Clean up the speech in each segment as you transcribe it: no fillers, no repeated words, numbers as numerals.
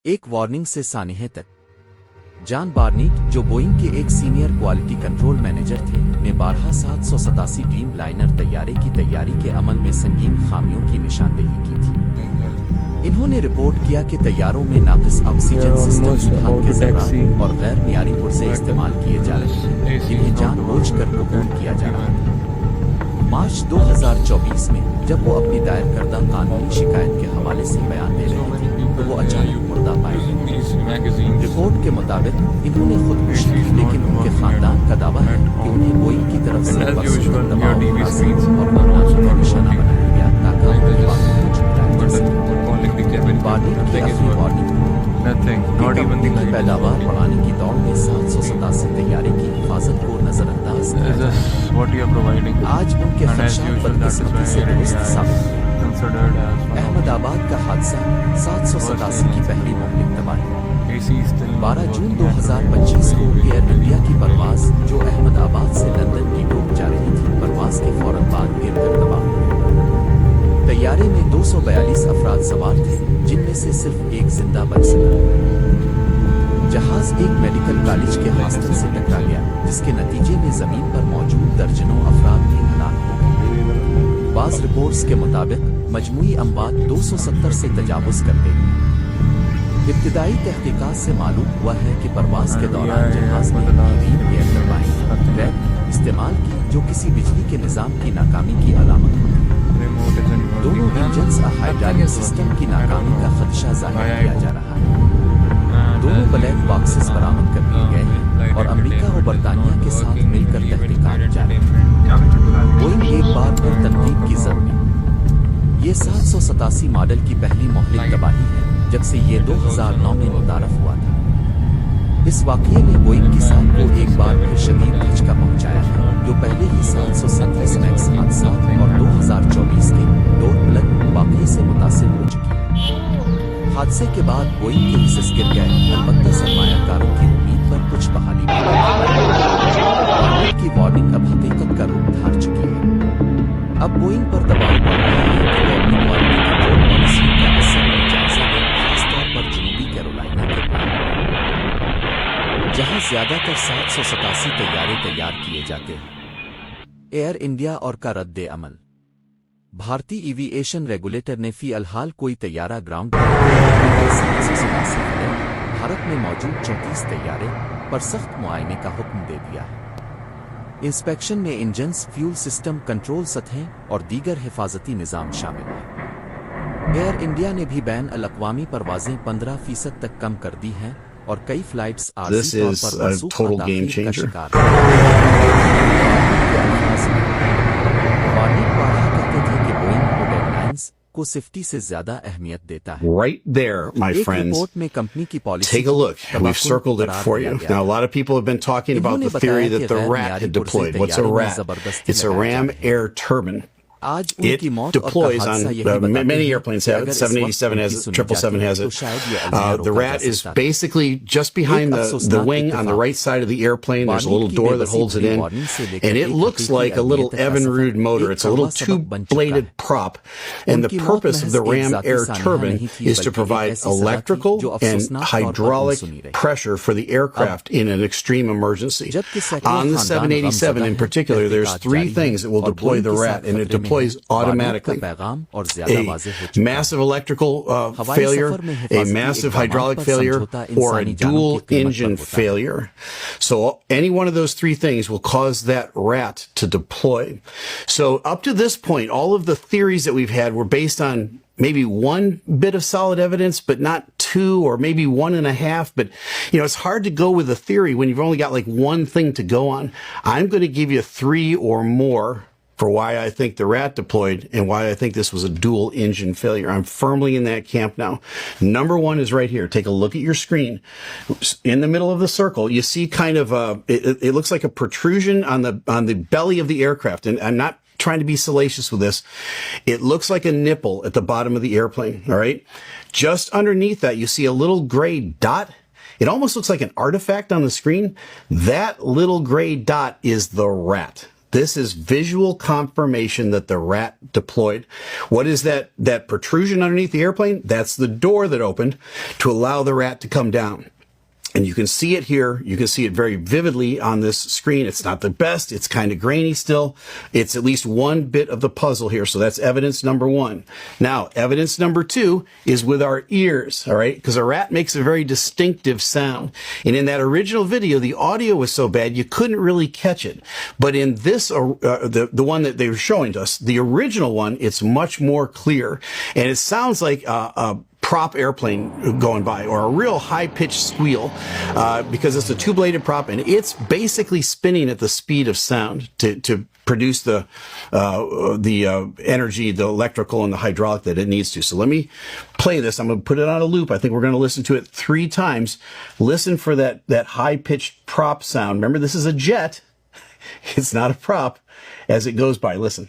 ایک وارننگ سے سانحے تک جان بارنیٹ جو بوئنگ کے ایک سینئر کوالٹی کنٹرول مینیجر تھے نے بارہا 787 ڈریم لائنر طیارے کی تیاری کے عمل میں سنگین خامیوں کی نشاندہی کی تھی۔ انہوں نے رپورٹ کیا کہ طیاروں میں ناقص آکسیجن سسٹم ایندھن کے ذرات اور غیر معیاری پرزے استعمال کیے جا رہے ہیں جنہیں جان بوجھ کر قبول کیا جا رہا تھا۔ مارچ 2024 میں جب وہ اپنی دائر کردہ قانونی شکایت کے حوالے سے بیان دے رہے تھے تو وہ اچانک مردہ پائے گئے۔ رپورٹ کے مطابق انہوں نے خودکشی کی، لیکن ان کے خاندان کا دعویٰ ہے کہ انہیں بوئنگ کی طرف سے بخصوص دباؤ اور بدنامی کا نشانہ بنایا گیا تاکہ ان کی باتوں کو چھپایا جا سکے۔ بارنیٹ کی آخری وارننگ کمپنی کی پیداوار بڑھانے کی دوڑ میں 787 طیارے کی حفاظت کو نظر انداز کیا جاتا ہے۔ آج ان کے خدشات بدقسمتی سے درست ثابت ہوئے۔ احمد آباد کا حادثہ 787 کی پہلی مہلک تباہی 12 جون 2025 کو ایئر انڈیا کی پرواز جو احمد آباد سے لندن کی ڈوب جا رہی تھی، پرواز کے فوراً بعد گر کر تباہ ہوئی۔ طیارے میں 242 افراد سوار تھے جن میں سے صرف ایک زندہ بچ سکا۔ جہاز ایک میڈیکل کالج کے ہاسٹل سے ٹکرا گیا جس کے نتیجے میں زمین پر موجود درجنوں افراد بھی ہلاک ہو گئے۔ بعض رپورٹس کے مطابق مجموعی اموات 270 سے تجاوز کرتے ہیں۔ ابتدائی تحقیقات سے معلوم ہوا ہے کہ پرواز کے دوران جہاز میں ایئر ٹربائن استعمال کی جو کسی بجلی کے نظام کی ناکامی کی علامت ہوتی۔ دونوں انجنز ہائیڈرالک سسٹم کی ناکامی کا خدشہ ظاہر کیا جا رہا ہے۔ دونوں بلیک باکسز برآمد کر لیے گئے ہیں اور امریکہ اور برطانیہ کے ساتھ مل کر تحقیقات جاری ہیں۔ بوئنگ ایک بار پھر تنقید کی زد میں۔ یہ 787 ماڈل کی پہلی مہلک تباہی ہے جب سے یہ 2009 میں متعارف ہوا تھا۔ اس واقعے نے بوئنگ کی ساکھ کو ایک بار پھر شدید دھچکا پہنچایا ہے جو پہلے ہی 737 میکس حادثات اور 2024 کے ڈور پلگ واقعے سے متاثر ہو چکی ہے۔ حادثے کے بعد بوئنگ کے حصص گر گئے، البتہ سرمایہ کاروں کی امید پر کچھ بحالی کی وارننگ اب حقیقت کا روپ دھار چکی ہے۔ اب بوئنگ پر دباؤ پڑ رہا ہے کہ وہ اپنی کوالٹی کنٹرول پالیسی کا اثر میں جائزہ لے، خاص طور پر جنوبی کیرولائنا کے پلانٹ میں جہاں زیادہ تر 787 طیارے تیار کیے جاتے ہیں۔ ایئر انڈیا اور کا رد عمل۔ بھارتی ایوی ایشن ریگولیٹر نے فی الحال کوئی طیارہ گراؤنڈ بھارت میں موجود 34 طیارے پر سخت معائنے کا حکم دے دیا ہے۔ انسپیکشن میں انجنز، فیول سسٹم، کنٹرول سطحیں اور دیگر حفاظتی نظام شامل ہیں۔ ایئر انڈیا نے بھی بین الاقوامی پروازیں 15% تک کم کر دی ہیں اور کئی فلائٹس عارضی طور پر منسوخ تاخیر کا شکار ہیں۔ وارننگ کہتے تھے کہ بوئنگ کو ڈیڈ لائنز کو سیفٹی سے زیادہ اہمیت دیتا ہے۔ Right there, my friends. Take a look. We've circled it for you. Now, a lot of people have been talking about the theory that the RAT had deployed. What's a RAT? It's a Ram Air Turbine. It deploys on many airplanes have it. 787 has it, 777 has it. The RAT is basically just behind the wing on the right side of the airplane. There's a little door that holds it in. And it looks like a little Evinrude motor. It's a little two-bladed prop. And the purpose of the Ram Air Turbine is to provide electrical and hydraulic pressure for the aircraft in an extreme emergency. On the 787 in particular, there's three things that will deploy the RAT, and it deploys automatically. A massive electrical failure, a massive hydraulic failure, or a dual engine failure. So any one of those three things will cause that RAT to deploy. So up to this point, all of the theories that we've had were based on maybe one bit of solid evidence, but not two, or maybe 1.5. But, it's hard to go with a theory when you've only got like one thing to go on. I'm going to give you 3 or more for why I think the RAT deployed and why I think this was a dual engine failure. I'm firmly in that camp now. Number one is right here. Take a look at your screen. In the middle of the circle, you see kind of it looks like a protrusion on the belly of the aircraft. And I'm not trying to be salacious with this. It looks like a nipple at the bottom of the airplane. All right. Just underneath that, you see a little gray dot. It almost looks like an artifact on the screen. That little gray dot is the RAT. This is visual confirmation that the rat deployed. What is that protrusion underneath the airplane? That's the door that opened to allow the rat to come down. And you can see it here. You can see it very vividly on this screen. It's not the best. It's kind of grainy still. It's at least one bit of the puzzle here. So that's evidence number one. Now, evidence number two is with our ears, all right? Because a rat makes a very distinctive sound. And in that original video, the audio was so bad, you couldn't really catch it. But in this, the one that they were showing to us, the original one, it's much more clear. And it sounds like a prop airplane going by, or a real high-pitched squeal, because it's a two-bladed prop, and it's basically spinning at the speed of sound to produce the energy, the electrical and the hydraulic that it needs to. So let me play this. I'm going to put it on a loop. I think we're going to listen to it 3 times. Listen for that high-pitched prop sound. Remember, this is a jet. It's not a prop. As it goes by, listen.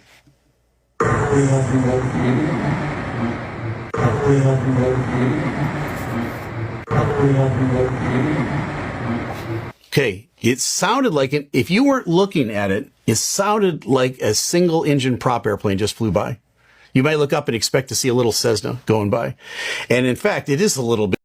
Okay, it sounded like it, if you weren't looking at it, it sounded like a single engine prop airplane just flew by. You might look up and expect to see a little Cessna going by. And in fact, it is a little bit.